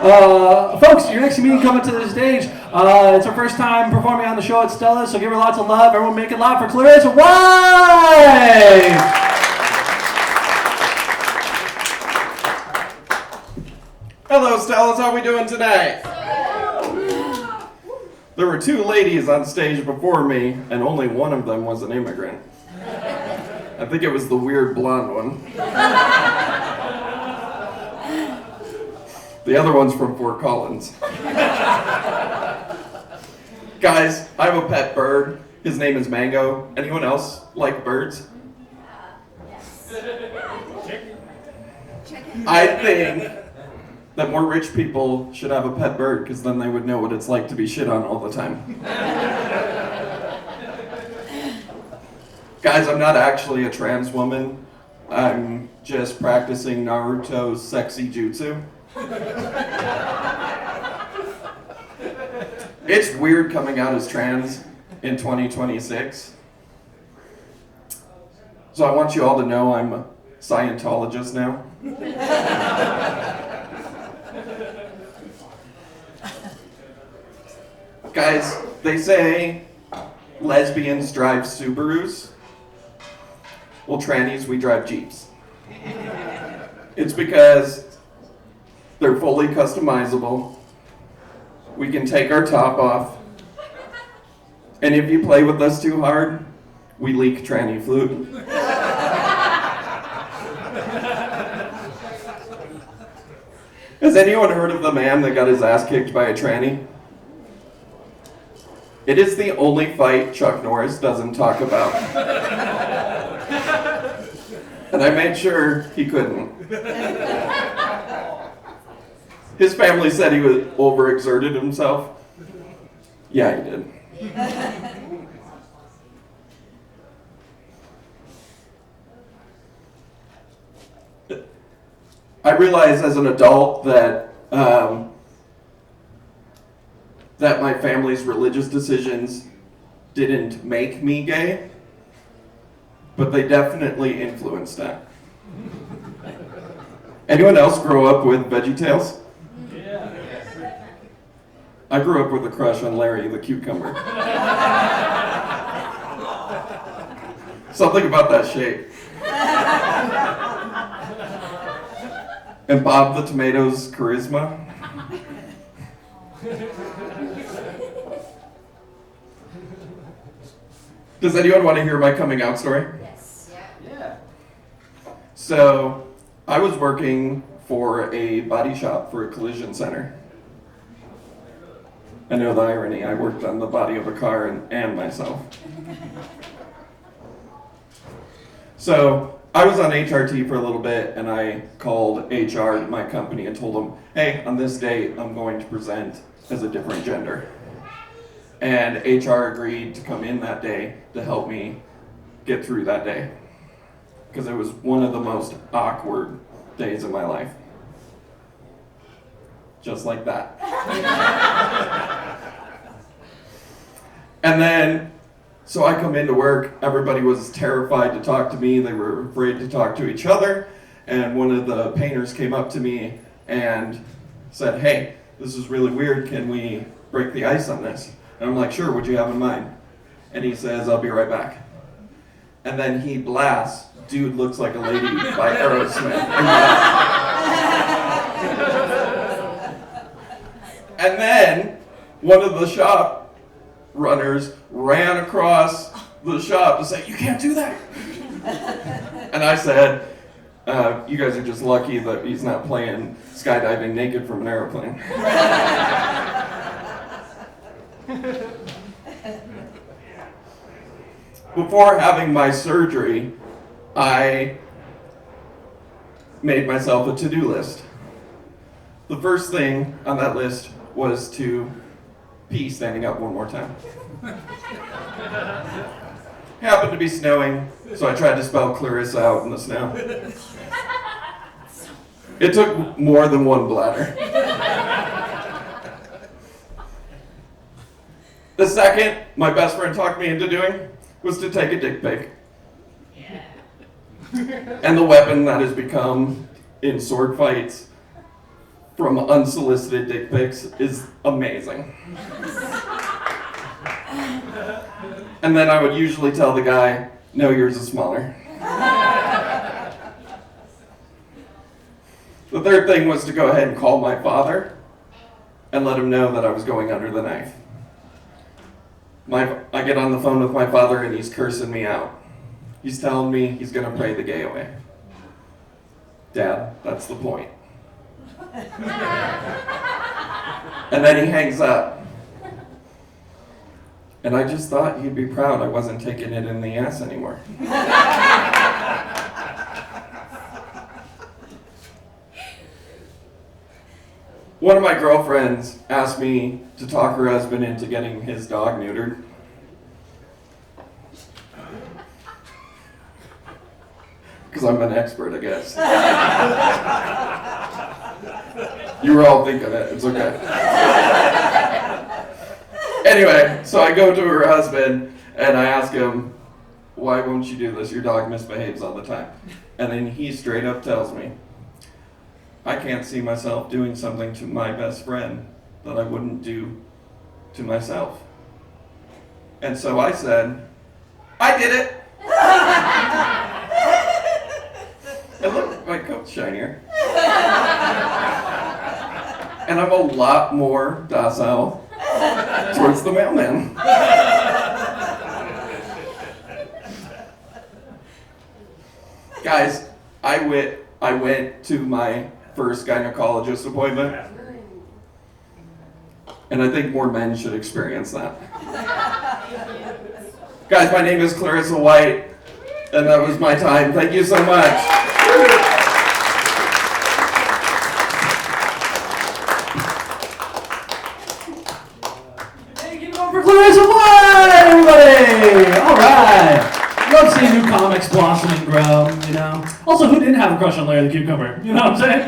Folks, your next comedian coming to the stage. It's her first time performing on the show at Stella, so give her lots of love. Everyone make it loud for Clarissa White! Hello, Stellas. How are we doing today? There were two ladies on stage before me, and only one of them was an immigrant. I think it was the weird blonde one. The other one's from Fort Collins. Guys, I have a pet bird. His name is Mango. Anyone else like birds? Yes. I think that more rich people should have a pet bird because then they would know what it's like to be shit on all the time. Guys, I'm not actually a trans woman. I'm just practicing Naruto's sexy jutsu. It's weird coming out as trans in 2026. So I want you all to know I'm a Scientologist now. Guys, they say lesbians drive Subarus. Well, trannies, we drive Jeeps. It's because they're fully customizable. We can take our top off. And if you play with us too hard, we leak tranny fluid. Has anyone heard of the man that got his ass kicked by a tranny? It is the only fight Chuck Norris doesn't talk about. And I made sure he couldn't. His family said he was overexerted himself. Yeah, he did. I realized as an adult that that my family's religious decisions didn't make me gay, but they definitely influenced that. Anyone else grow up with VeggieTales? Yeah. I grew up with a crush on Larry the cucumber. Something about that shape. And Bob the Tomato's charisma. Does anyone want to hear my coming out story? Yes. Yeah. So, I was working for a body shop for a collision center. I know the irony. I worked on the body of a car and myself. So, I was on HRT for a little bit, and I called HR at my company and told them, hey, on this date, I'm going to present as a different gender. And HR agreed to come in that day to help me get through that day. Because it was one of the most awkward days of my life. Just like that. And then, so I come into work, everybody was terrified to talk to me, they were afraid to talk to each other, and one of the painters came up to me and said, hey, this is really weird, can we break the ice on this? And I'm like, sure, what'd you have in mind? And he says, I'll be right back. And then he blasts, Dude Looks Like a Lady by Aerosmith. And then one of the shop runners ran across the shop to say, you can't do that. And I said, you guys are just lucky that he's not playing skydiving naked from an airplane. Before having my surgery, I made myself a to-do list. The first thing on that list was to pee standing up one more time. Happened to be snowing, so I tried to spell Clarissa out in the snow. It took more than one bladder. The second my best friend talked me into doing was to take a dick pic. Yeah. And the weapon that has become in sword fights from unsolicited dick pics is amazing. And then I would usually tell the guy, no, yours is smaller. The third thing was to go ahead and call my father and let him know that I was going under the knife. I get on the phone with my father and he's cursing me out. He's telling me he's going to pray the gay away. Dad, that's the point. And then he hangs up. And I just thought he'd be proud I wasn't taking it in the ass anymore. One of my girlfriends asked me to talk her husband into getting his dog neutered. Because I'm an expert, I guess. You were all thinking it, it's okay. Anyway, so I go to her husband and I ask him, why won't you do this? Your dog misbehaves all the time. And then he straight up tells me, I can't see myself doing something to my best friend that I wouldn't do to myself. And so I said, I did it. And look, my coat's shinier. And I'm a lot more docile towards the mailman. Guys, I went to my first gynecologist appointment, and I think more men should experience that. Guys, my name is Clarissa White, and that was my time. Thank you so much. Hey, give it up for Clarissa White, everybody! All right. Love seeing new comics blossom and grow, you know. Also, who didn't have a crush on Larry the Cucumber? You know what I'm saying?